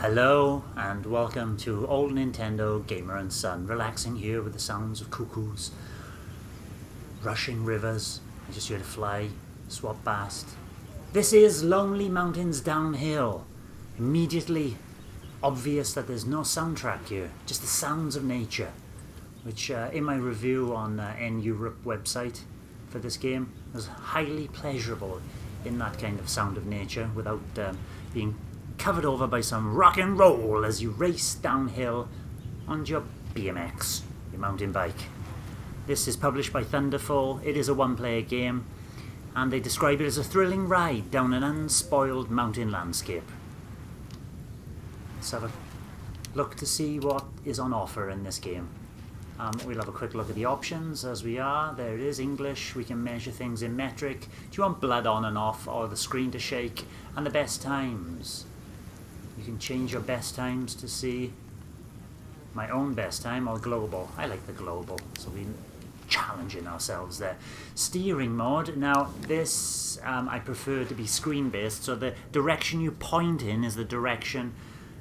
Hello and welcome to Old Nintendo Gamer and Son, relaxing here with the sounds of cuckoos, rushing rivers. I just heard a fly swap past. This is Lonely Mountains Downhill. Immediately obvious that there's no soundtrack here, just the sounds of nature, which in my review on N Europe website for this game was highly pleasurable in that kind of sound of nature without being covered over by some rock and roll as you race downhill on your BMX, your mountain bike. This is published by Thunderful. It is a one-player game, and they describe it as a thrilling ride down an unspoiled mountain landscape. Let's have a look to see what is on offer in this game. We'll have a quick look at the options as we are. There it is, English. We can measure things in metric. Do you want blood on and off, or the screen to shake? And the best times. You can change your best times to see my own best time or global. I like the global, so we're challenging ourselves there. Steering mode. Now this I prefer to be screen based, so the direction you point in is the direction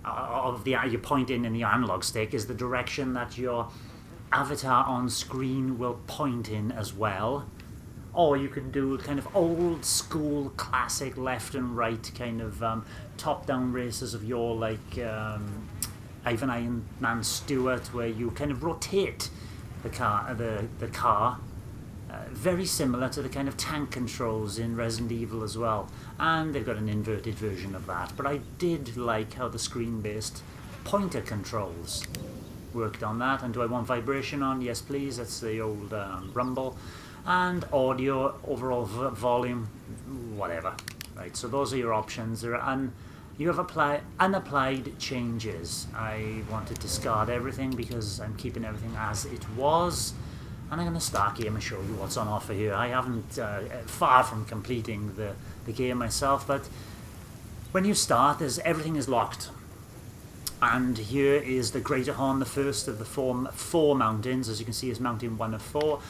of the you point in the analog stick is the direction that your avatar on screen will point in as well. Or you can do kind of old school classic left and right kind of top-down races of your like Ivan Iron Man Stewart, where you kind of rotate the car, very similar to the kind of tank controls in Resident Evil as well. And they've got an inverted version of that. But I did like how the screen-based pointer controls worked on that. And do I want vibration on? Yes, please. That's the old rumble. And audio, overall volume, whatever. Right, so those are your options. You have unapplied changes. I want to discard everything because I'm keeping everything as it was. And I'm going to start game and show you what's on offer here. I haven't, far from completing the game myself, but when you start, everything is locked. And here is the Greater Horn, the first of the four mountains. As you can see, it's mountain 1 of 4.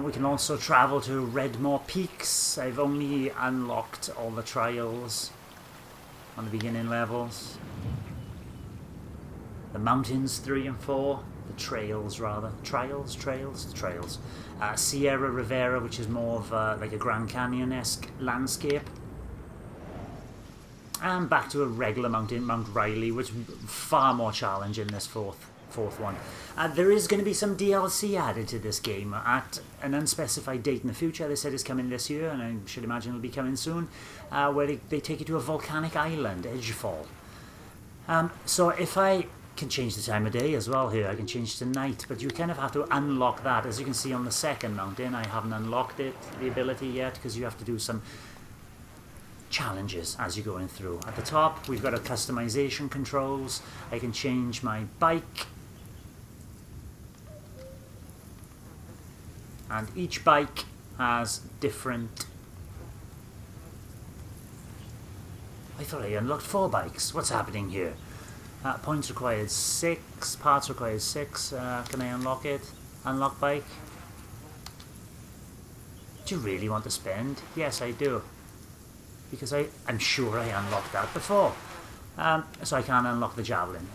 We can also travel to Redmore Peaks. I've only unlocked all the trials on the beginning levels. The mountains 3 and 4. The trails, rather. Trails. Sierra Rivera, which is more of like a Grand Canyon-esque landscape. And back to a regular mountain, Mount Riley, which is far more challenging, this fourth one. There is going to be some DLC added to this game at an unspecified date in the future. They said it's coming this year, and I should imagine it'll be coming soon, where they take you to a volcanic island, Edgefall. So if I can change the time of day as well here, I can change to night, but you kind of have to unlock that. As you can see on the second mountain, I haven't unlocked the ability yet, because you have to do some challenges as you're going through. At the top, we've got a customization controls. I can change my bike. And each bike has different... I thought I unlocked 4 bikes. What's happening here? Points required 6, parts required 6. Can I unlock it? Unlock bike? Do you really want to spend? Yes, I do. Because I'm sure I unlocked that before. So I can't unlock the javelin.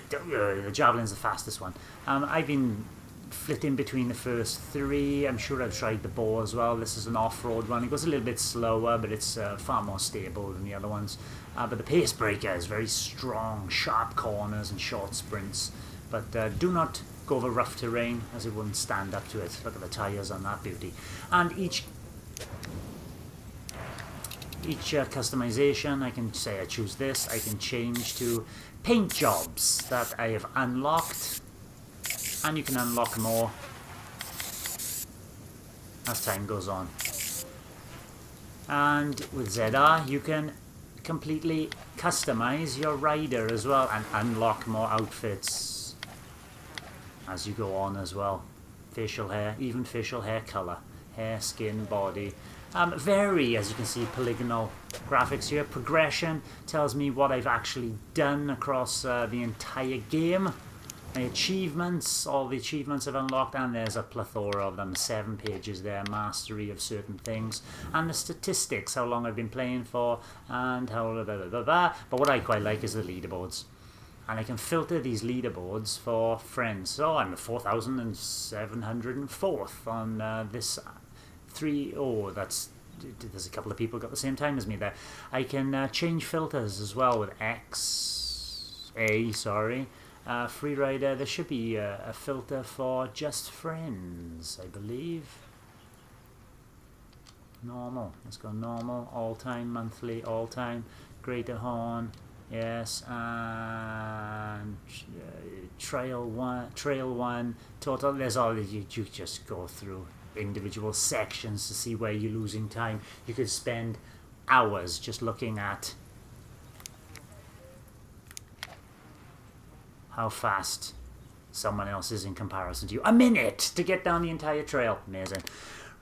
The javelin's the fastest one. I've been flitting between the first 3. I'm sure I've tried the bow as well. This is an off-road one. It goes a little bit slower, but it's far more stable than the other ones. But the pace breaker is very strong, sharp corners and short sprints. But do not go over rough terrain, as it wouldn't stand up to it. Look at the tyres on that beauty. And each customization, I can say I choose this. I can change to paint jobs that I have unlocked. And you can unlock more as time goes on. And with ZR, you can completely customize your rider as well and unlock more outfits as you go on as well. Facial hair, even facial hair color, hair, skin, body. Very, as you can see, polygonal graphics here. Progression tells me what I've actually done across the entire game. My achievements, all the achievements I've unlocked, and there's a plethora of them, 7 pages there, mastery of certain things, and the statistics, how long I've been playing for, and how blah, blah, blah, blah. But what I quite like is the leaderboards. And I can filter these leaderboards for friends. So I'm 4,704th on this 3. Oh, there's a couple of people got the same time as me there. I can change filters as well with Free Rider. There should be a filter for just friends, I believe. Normal. Let's go normal. All time, monthly, all time. Greater Horn. Yes, and trail one, total. There's all you just go through individual sections to see where you're losing time. You could spend hours just looking at how fast someone else is in comparison to you. A minute to get down the entire trail. Amazing.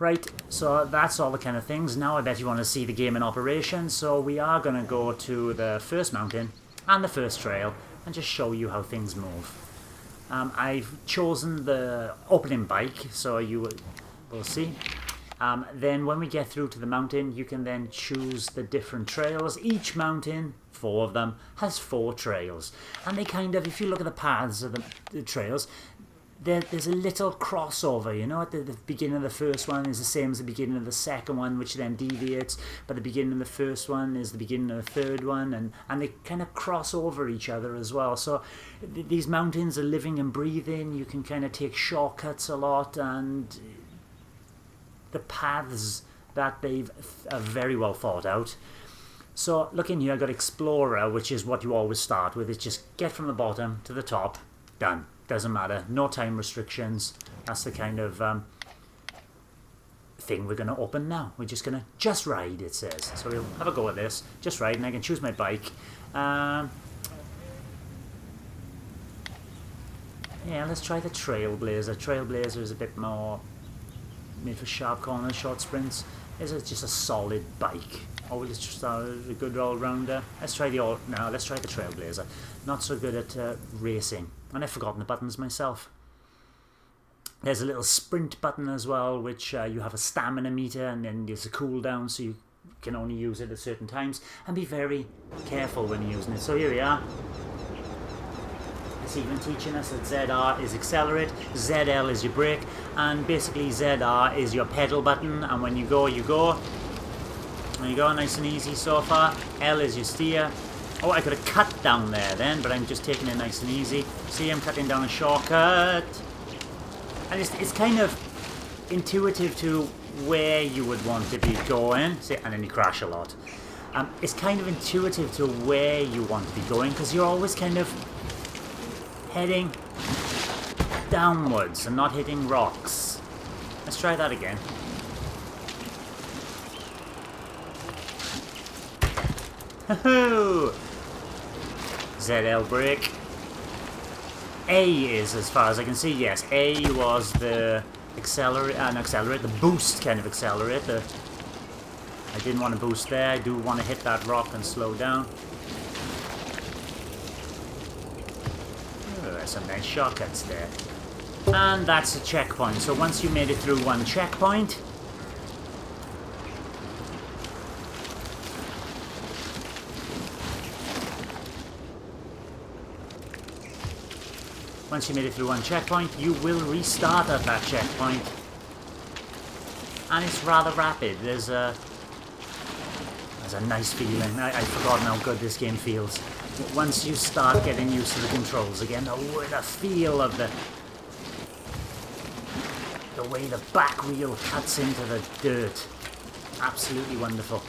Right, so that's all the kind of things. Now I bet you want to see the game in operation, so we are going to go to the first mountain and the first trail and just show you how things move. I've chosen the opening bike, so you will see. Then when we get through to the mountain, you can then choose the different trails. Each mountain, 4 of them, has 4 trails. And they kind of, if you look at the paths of the trails, there's a little crossover, you know, at the beginning of the first one is the same as the beginning of the second one, which then deviates, but the beginning of the first one is the beginning of the third one, and they kind of cross over each other as well. So these mountains are living and breathing. You can kind of take shortcuts a lot, and the paths that they've are very well thought out. So look in here, I've got Explorer, which is what you always start with. It's just get from the bottom to the top, done. Doesn't matter, no time restrictions. That's the kind of thing we're going to open now. We're just going to just ride, it says. So we'll have a go at this, just ride, and I can choose my bike. Yeah, let's try the Trailblazer. Trailblazer is a bit more made for sharp corners, short sprints. This is just a solid bike. Oh, let's just start a good all-rounder. Let's try the Trailblazer. Not so good at racing. And I've forgotten the buttons myself. There's a little sprint button as well, which you have a stamina meter, and then there's a cooldown, so you can only use it at certain times. And be very careful when you're using it. So here we are. It's even teaching us that ZR is accelerate, ZL is your brake, and basically ZR is your pedal button, and when you go, you go. There you go, nice and easy so far. L is your steer. Oh, I could have cut down there then, but I'm just taking it nice and easy. See, I'm cutting down a shortcut. And it's kind of intuitive to where you would want to be going. See, and then you crash a lot. It's kind of intuitive to where you want to be going, because you're always kind of heading downwards and not hitting rocks. Let's try that again. Ho-ho! ZL brake. A is, as far as I can see, yes. A was the accelerate, the boost kind of accelerate. I didn't want to boost there. I do want to hit that rock and slow down. Oh, there's some nice shortcuts there. And that's a checkpoint. So once you made it through one checkpoint, you will restart at that checkpoint. And it's rather rapid. There's a nice feeling. I've forgotten how good this game feels. Once you start getting used to the controls again, the feel of the way the back wheel cuts into the dirt. Absolutely wonderful.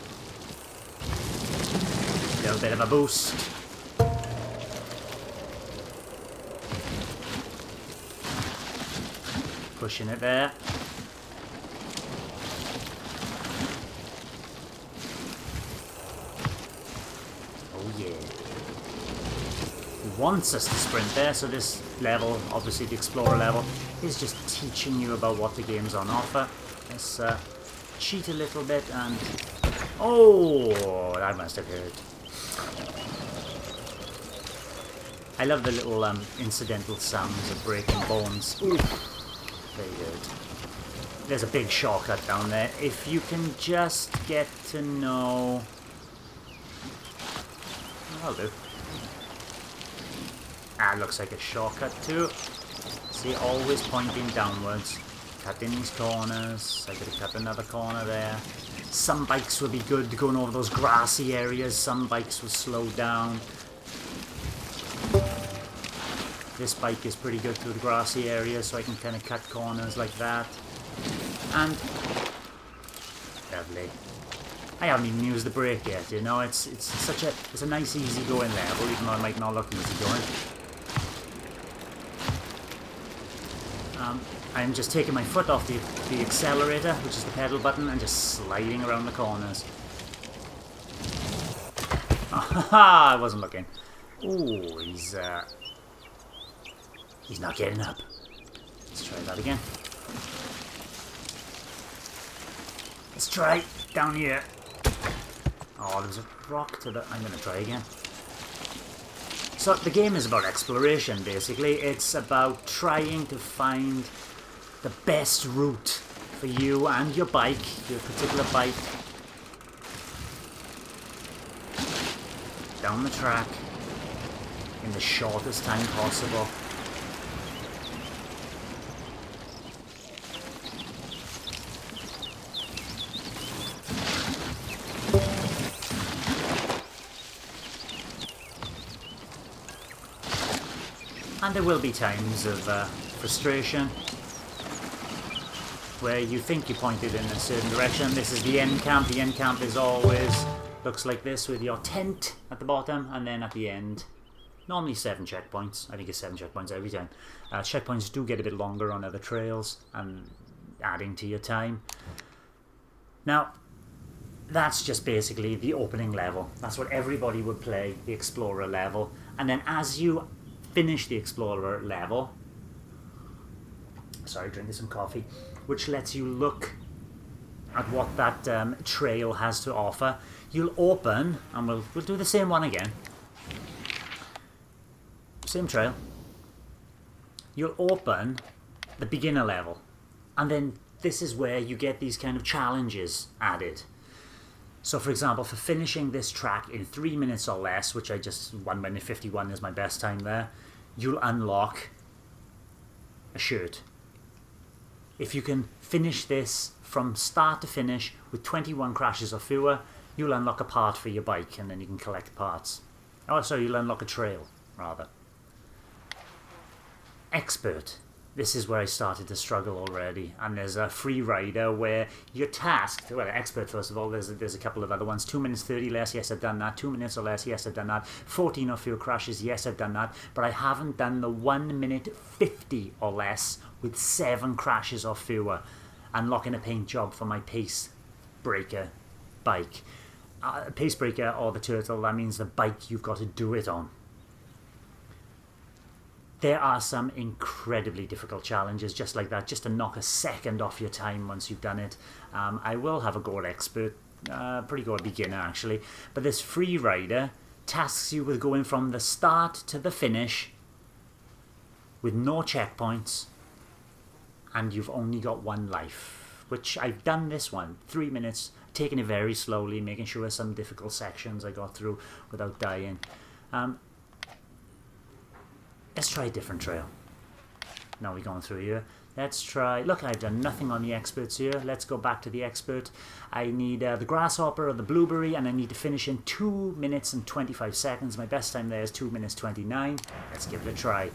A little bit of a boost. Pushing it there. Oh yeah. It wants us to sprint there, so this level, obviously the Explorer level, is just teaching you about what the game's on offer. Let's cheat a little bit and... Oh, that must have hurt. I love the little incidental sounds of breaking bones. Ooh, very good. There's a big shortcut down there. If you can just get to know... I'll do. Ah, looks like a shortcut too. See, always pointing downwards. Cutting these corners. I could have cut another corner there. Some bikes would be good going over those grassy areas. Some bikes will slow down. This bike is pretty good through the grassy areas, so I can kind of cut corners like that. And lovely. I haven't even used the brake yet, you know. It's a nice easy going level, even though it might not look easy going. I'm just taking my foot off the accelerator, which is the pedal button, and just sliding around the corners. Ah, I wasn't looking. Ooh, he's not getting up. Let's try that again. Let's try down here. Oh, there's a rock to the... I'm going to try again. So the game is about exploration, basically. It's about trying to find the best route for you and your bike, your particular bike. Down the track in the shortest time possible. And there will be times of frustration where you think you pointed in a certain direction. This is the end camp. The end camp is always looks like this with your tent at the bottom and then at the end. Normally 7 checkpoints. I think it's 7 checkpoints every time. Checkpoints do get a bit longer on other trails and adding to your time. Now, that's just basically the opening level. That's what everybody would play, the Explorer level. And then as you finish the Explorer level, sorry, drinking some coffee, which lets you look at what that trail has to offer. You'll open, and we'll do the same one again. Same trail. You'll open the beginner level, and then this is where you get these kind of challenges added. So for example, for finishing this track in 3 minutes or less, which I just 1 minute 51 is my best time there, you'll unlock a shirt. If you can finish this from start to finish with 21 crashes or fewer, you'll unlock a part for your bike, and then you can collect parts. Oh, sorry, you'll unlock a trail, rather. Expert. This is where I started to struggle already, and there's a free rider where you're tasked, well, expert first of all, there's a couple of other ones. 2 minutes 30 less, yes I've done that. 2 minutes or less, yes I've done that. 14 or fewer crashes, yes I've done that. But I haven't done the 1 minute 50 or less with 7 crashes or fewer. Unlocking a paint job for my pace breaker bike. Pace breaker or the turtle, that means the bike you've got to do it on. There are some incredibly difficult challenges just like that, just to knock a second off your time once you've done it. I will have a go at expert, pretty go at beginner actually, but this free rider tasks you with going from the start to the finish with no checkpoints, and you've only got 1 life, which I've done this one, 3 minutes, taking it very slowly, making sure some difficult sections I got through without dying. Let's try a different trail. Now we're going through here. Let's try... Look, I've done nothing on the experts here. Let's go back to the expert. I need the grasshopper or the blueberry, and I need to finish in 2 minutes and 25 seconds. My best time there is 2 minutes 29. Let's give it a try.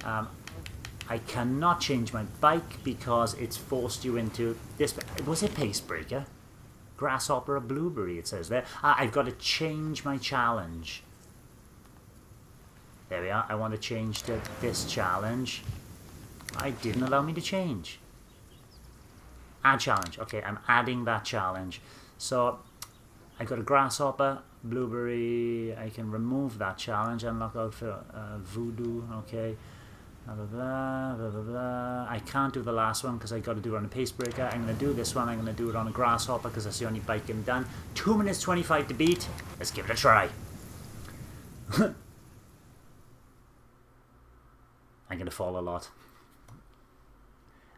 I cannot change my bike because it's forced you into this... Was it pace breaker? Grasshopper or blueberry, it says there. I've got to change my challenge. There we are. I want to change to this challenge. I didn't allow me to change. Add challenge. Okay, I'm adding that challenge. So I got a grasshopper, blueberry. I can remove that challenge. Unlock out for voodoo. Okay. Blah, blah, blah, blah, blah, blah. I can't do the last one because I got to do it on a pace breaker. I'm going to do this one. I'm going to do it on a grasshopper because that's the only bike I'm done. 2 minutes 25 to beat. Let's give it a try. I'm going to fall a lot.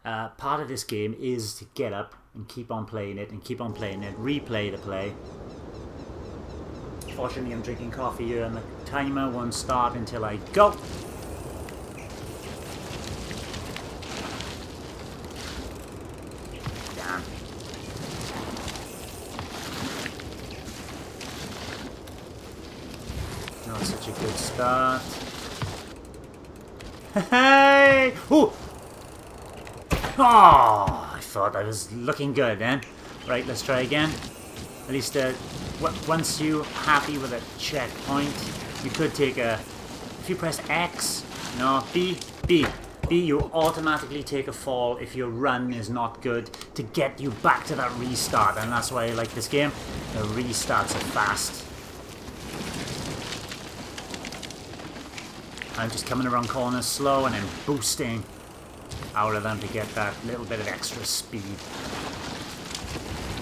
Part of this game is to get up and keep on playing it and keep on playing it, replay the play. Fortunately, I'm drinking coffee here and the timer won't start until I go. Damn. Not such a good start. Hey! Ooh! Oh, I thought I was looking good then. Right, let's try again. At least once you're happy with a checkpoint, you could take a... If you press X, no, B, you automatically take a fall if your run is not good to get you back to that restart. And that's why I like this game. The restarts are fast. I'm just coming around corners slow and then boosting out of them to get that little bit of extra speed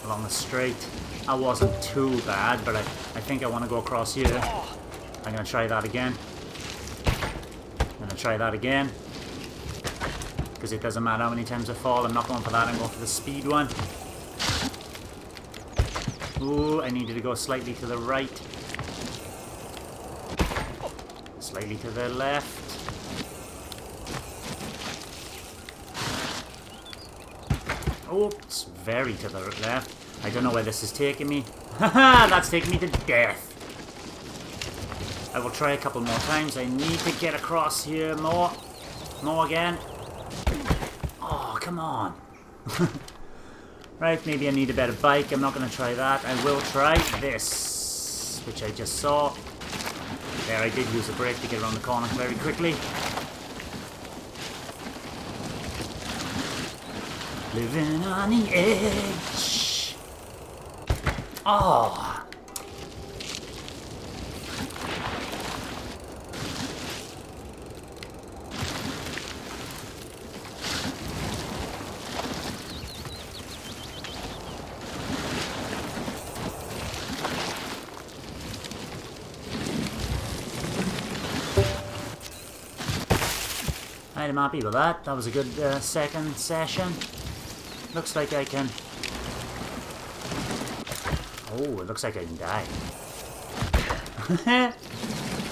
along the straight. I wasn't too bad, but I think I want to go across here. I'm going to try that again. I'm going to try that again. Because it doesn't matter how many times I fall. I'm not going for that. I'm going for the speed one. Ooh, I needed to go slightly to the right. Slightly to the left. Oh, it's very to the left. I don't know where this is taking me. Haha, that's taking me to death. I will try a couple more times. I need to get across here more. More again. Oh, come on. Right, maybe I need a better bike. I'm not going to try that. I will try this, which I just saw. There, I did use a brake to get around the corner very quickly. Living on the edge. Oh. I'm happy with that. That was a good second session. Looks like I can... Oh, it looks like I can die.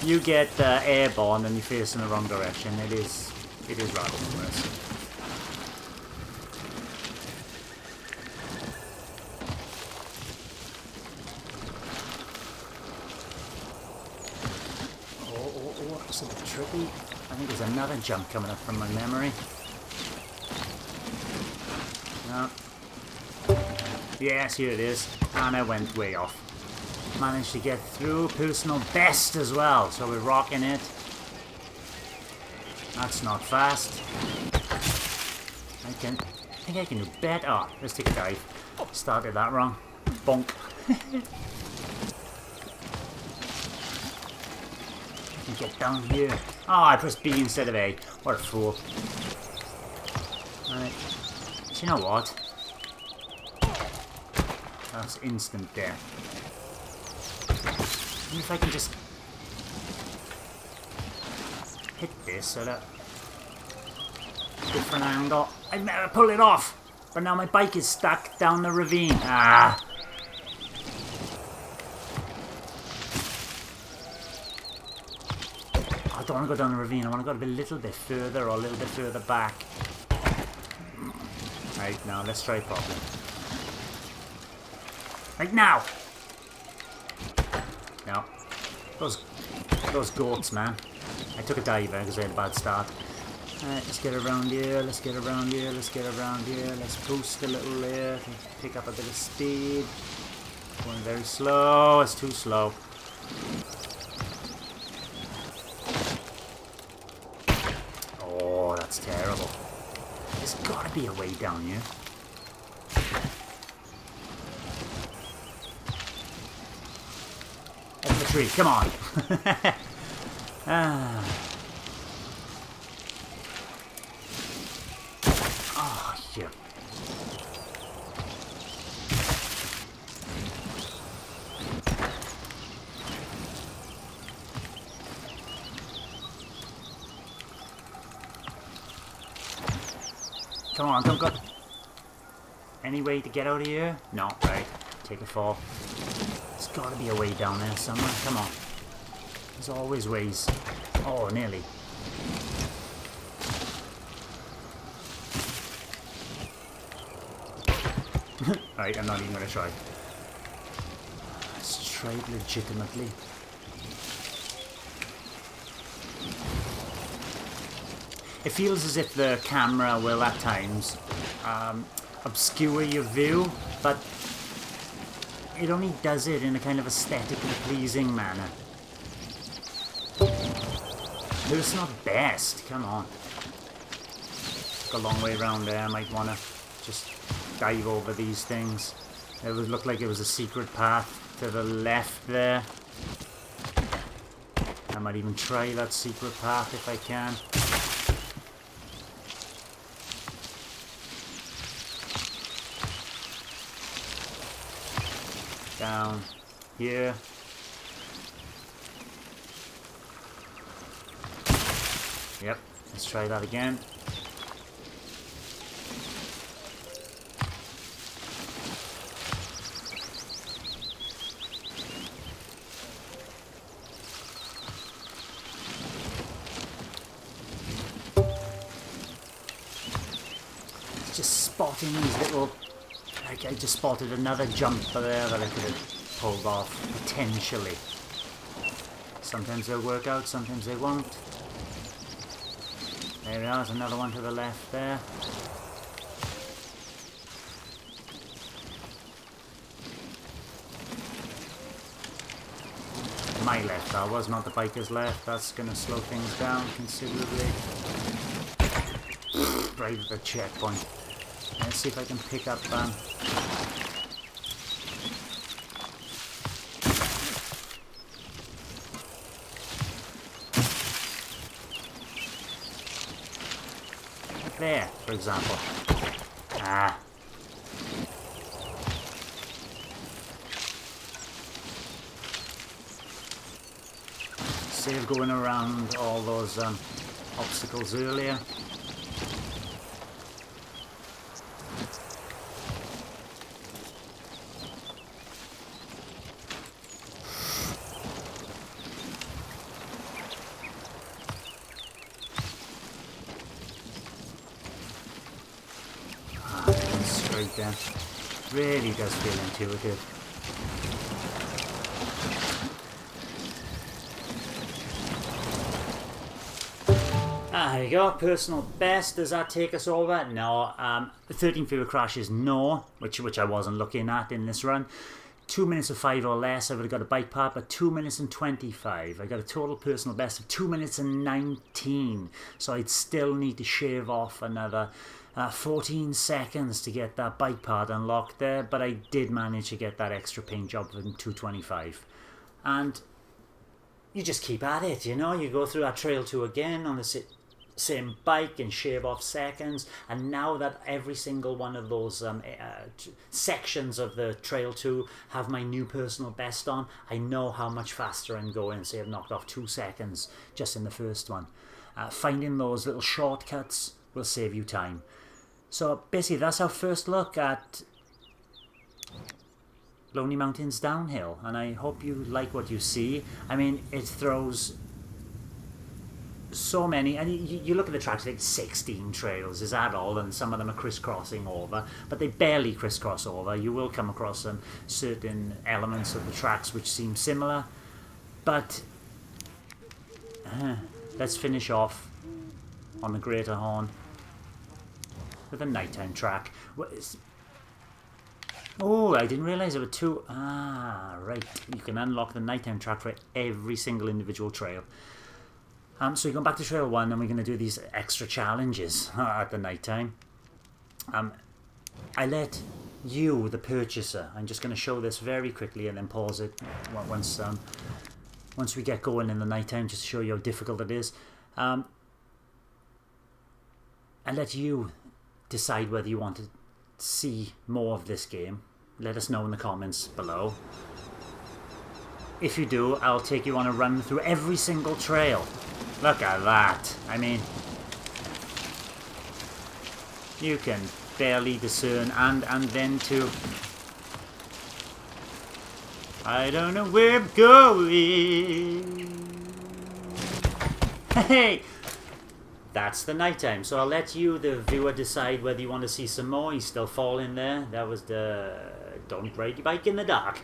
You get airborne and you face in the wrong direction. It is rather humorous. Oh, it's a bit tricky. I think there's another jump coming up from my memory. No. Yes, here it is. And I went way off. Managed to get through. Personal best as well. So we're rocking it. That's not fast. I think I can do better. Oh, let's take a dive. Started that wrong. Bonk. Get down here. Oh, I pressed B instead of A. What a fool. Right. Do you know what? That's instant death. And if I can just hit this at a different angle. I never pull it off. But now my bike is stuck down the ravine. Ah. I don't want to go down the ravine. I want to go a little bit further or a little bit further back. Right, now let's try it properly. Right now! No. Those goats, man. I took a dive there because I had a bad start. Alright, let's get around here, let's get around here, let's get around here. Let's boost a little there. Pick up a bit of speed. Going very slow. It's too slow. Oh, that's terrible. There's got to be a way down here. Up the tree, come on. Ah. Oh, shit. Come on, don't go. Any way to get out of here? No, right. Take a fall. There's got to be a way down there somewhere. Come on. There's always ways. Oh, nearly. Right, I'm not even going to try. Let's try it legitimately. It feels as if the camera will at times obscure your view, but it only does it in a kind of aesthetically pleasing manner. But it's not best, come on. Got a long way around there, I might want to just dive over these things. It would look like it was a secret path to the left there. I might even try that secret path if I can. Down here. Yep, let's try that again. Just spotting these little... I just spotted another jumper there that I could have pulled off, potentially. Sometimes they'll work out, sometimes they won't. There we are, there's another one to the left there. My left, that was not the biker's left. That's going to slow things down considerably. Right at the checkpoint. Let's see if I can pick up there, for example. Ah. Save going around all those obstacles earlier. Then really does feel intuitive. There you go, personal best. Does that take us over? No. 13 fewer crashes, no, which I wasn't looking at in this run. 2 minutes of 5 or less, I would have got a bike part, but 2 minutes and 25. I got a total personal best of 2 minutes and 19. So I'd still need to shave off another 14 seconds to get that bike part unlocked there, but I did manage to get that extra paint job in 2:25. And you just keep at it, you know, you go through that Trail 2 again on the same bike and shave off seconds, and now that every single one of those sections of the Trail 2 have my new personal best on, I know how much faster I'm going. Say I've knocked off 2 seconds just in the first one. Finding those little shortcuts will save you time. So basically that's our first look at Lonely Mountains Downhill, and I hope you like what you see. I mean, it throws so many, and you look at the tracks, like 16 trails, is that all? And some of them are crisscrossing over, but they barely crisscross over. You will come across certain elements of the tracks which seem similar, but let's finish off on the Greater Horn with a nighttime track. Oh, I didn't realise there were two. Ah, right. You can unlock the nighttime track for every single individual trail. So you're going back to Trail 1, and we're going to do these extra challenges at the nighttime. I let you, the purchaser, I'm just going to show this very quickly and then pause it once we get going in the nighttime, just to show you how difficult it is. I let you decide whether you want to see more of this game. Let us know in the comments below. If you do, I'll take you on a run through every single trail. Look at that. I mean, you can barely discern, and then too. I don't know where I'm going. Hey! That's the night time, so I'll let you, the viewer, decide whether you want to see some more. He's still falling there. That was the don't ride your bike in the dark.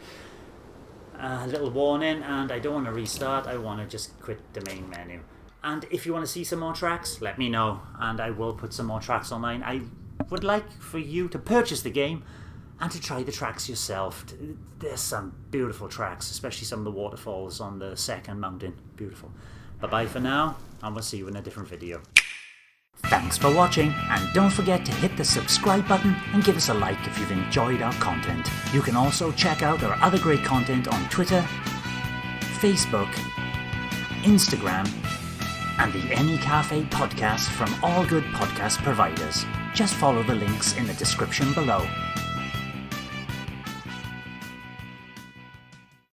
A little warning, and I don't want to restart. I want to just quit the main menu. And if you want to see some more tracks, let me know, and I will put some more tracks online. I would like for you to purchase the game and to try the tracks yourself. There's some beautiful tracks, especially some of the waterfalls on the second mountain. Beautiful. Bye-bye for now, and we'll see you in a different video. Thanks for watching, and don't forget to hit the subscribe button and give us a like if you've enjoyed our content. You can also check out our other great content on Twitter, Facebook, Instagram, and the Any Café podcast from all good podcast providers. Just follow the links in the description below.